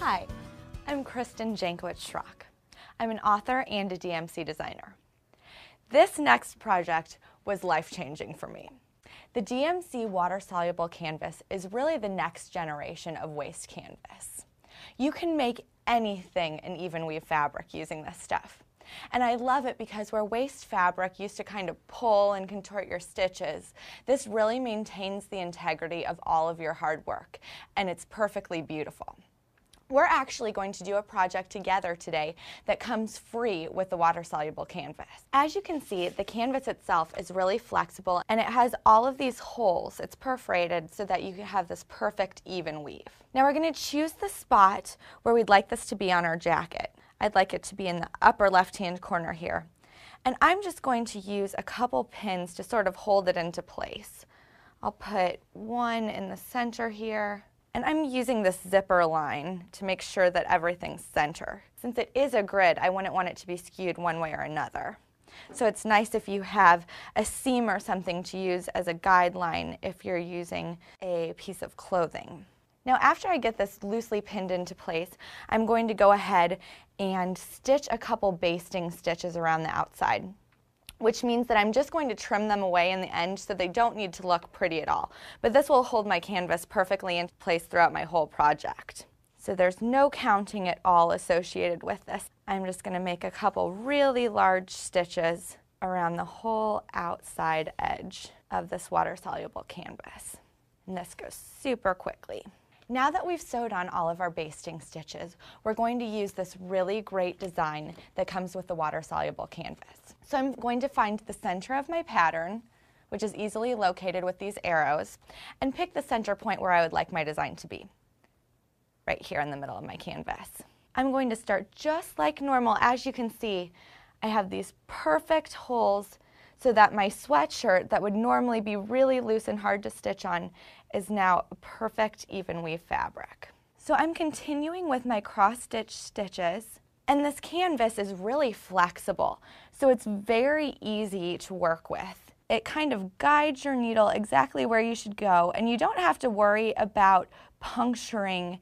Hi, I'm Kristen Jankowicz-Schrock. I'm an author and a DMC designer. This next project was life-changing for me. The DMC water-soluble canvas is really the next generation of waste canvas. You can make anything in even weave fabric using this stuff. And I love it because where waste fabric used to kind of pull and contort your stitches, this really maintains the integrity of all of your hard work, and it's perfectly beautiful. We're actually going to do a project together today that comes free with the water-soluble canvas. As you can see, the canvas itself is really flexible and it has all of these holes. It's perforated so that you can have this perfect even weave. Now we're going to choose the spot where we'd like this to be on our jacket. I'd like it to be in the upper left-hand corner here. And I'm just going to use a couple pins to sort of hold it into place. I'll put one in the center here. And I'm using this zipper line to make sure that everything's center. Since it is a grid, I wouldn't want it to be skewed one way or another. So it's nice if you have a seam or something to use as a guideline if you're using a piece of clothing. Now after I get this loosely pinned into place, I'm going to go ahead and stitch a couple basting stitches around the outside, which means that I'm just going to trim them away in the end so they don't need to look pretty at all. But this will hold my canvas perfectly in place throughout my whole project. So there's no counting at all associated with this. I'm just going to make a couple really large stitches around the whole outside edge of this water-soluble canvas. And this goes super quickly. Now that we've sewed on all of our basting stitches, we're going to use this really great design that comes with the water-soluble canvas. So I'm going to find the center of my pattern, which is easily located with these arrows, and pick the center point where I would like my design to be, right here in the middle of my canvas. I'm going to start just like normal. As you can see, I have these perfect holes so that my sweatshirt that would normally be really loose and hard to stitch on is now a perfect even weave fabric. So I'm continuing with my cross-stitch stitches, and this canvas is really flexible, so it's very easy to work with. It kind of guides your needle exactly where you should go, and you don't have to worry about puncturing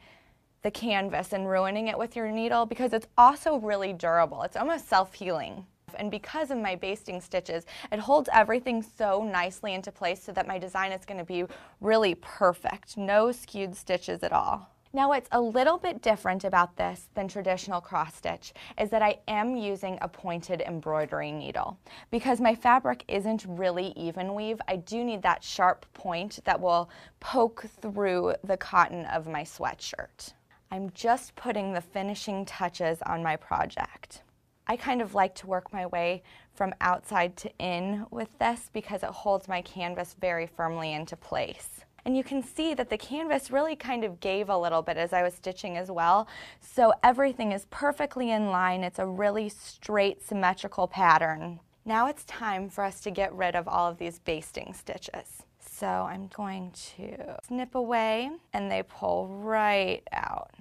the canvas and ruining it with your needle because it's also really durable. It's almost self-healing. And because of my basting stitches, it holds everything so nicely into place so that my design is going to be really perfect. No skewed stitches at all. Now what's a little bit different about this than traditional cross stitch is that I am using a pointed embroidery needle. Because my fabric isn't really even weave, I do need that sharp point that will poke through the cotton of my sweatshirt. I'm just putting the finishing touches on my project. I kind of like to work my way from outside to in with this because it holds my canvas very firmly into place. And you can see that the canvas really kind of gave a little bit as I was stitching as well. So everything is perfectly in line. It's a really straight, symmetrical pattern. Now it's time for us to get rid of all of these basting stitches. So I'm going to snip away and they pull right out.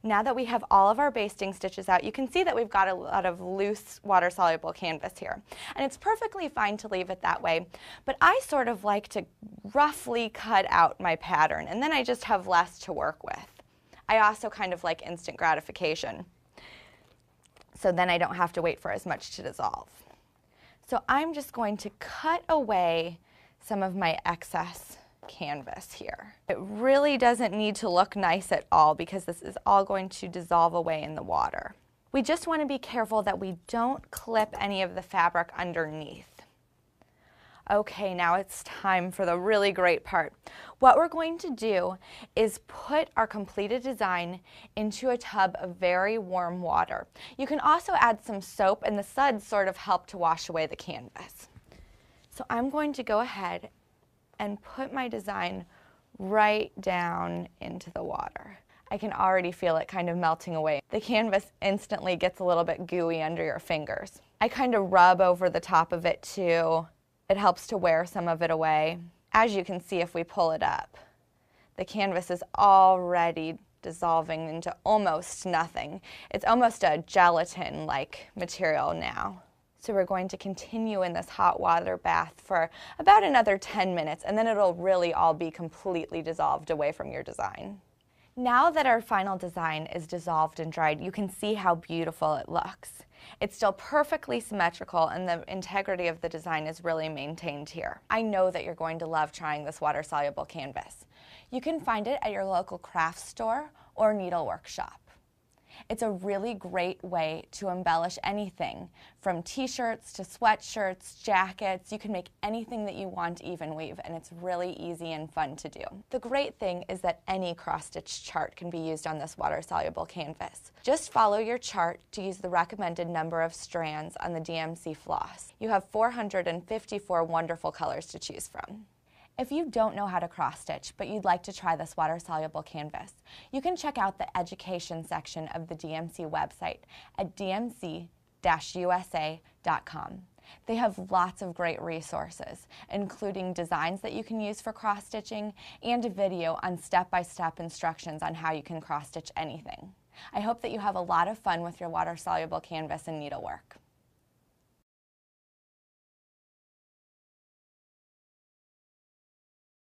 Now that we have all of our basting stitches out, you can see that we've got a lot of loose water-soluble canvas here. And it's perfectly fine to leave it that way, but I sort of like to roughly cut out my pattern, and then I just have less to work with. I also kind of like instant gratification, so then I don't have to wait for as much to dissolve. So I'm just going to cut away some of my excess canvas here. It really doesn't need to look nice at all because this is all going to dissolve away in the water. We just want to be careful that we don't clip any of the fabric underneath. Okay, now it's time for the really great part. What we're going to do is put our completed design into a tub of very warm water. You can also add some soap, and the suds sort of help to wash away the canvas. So I'm going to go ahead and put my design right down into the water. I can already feel it kind of melting away. The canvas instantly gets a little bit gooey under your fingers. I kind of rub over the top of it too. It helps to wear some of it away. As you can see if we pull it up, the canvas is already dissolving into almost nothing. It's almost a gelatin-like material now. So we're going to continue in this hot water bath for about another 10 minutes, and then it'll really all be completely dissolved away from your design. Now that our final design is dissolved and dried, you can see how beautiful it looks. It's still perfectly symmetrical and the integrity of the design is really maintained here. I know that you're going to love trying this water-soluble canvas. You can find it at your local craft store or needlework shop. It's a really great way to embellish anything from t-shirts to sweatshirts, jackets. You can make anything that you want even weave, and it's really easy and fun to do. The great thing is that any cross-stitch chart can be used on this water-soluble canvas. Just follow your chart to use the recommended number of strands on the DMC floss. You have 454 wonderful colors to choose from. If you don't know how to cross-stitch, but you'd like to try this water-soluble canvas, you can check out the education section of the DMC website at dmc-usa.com. They have lots of great resources, including designs that you can use for cross-stitching and a video on step-by-step instructions on how you can cross-stitch anything. I hope that you have a lot of fun with your water-soluble canvas and needlework.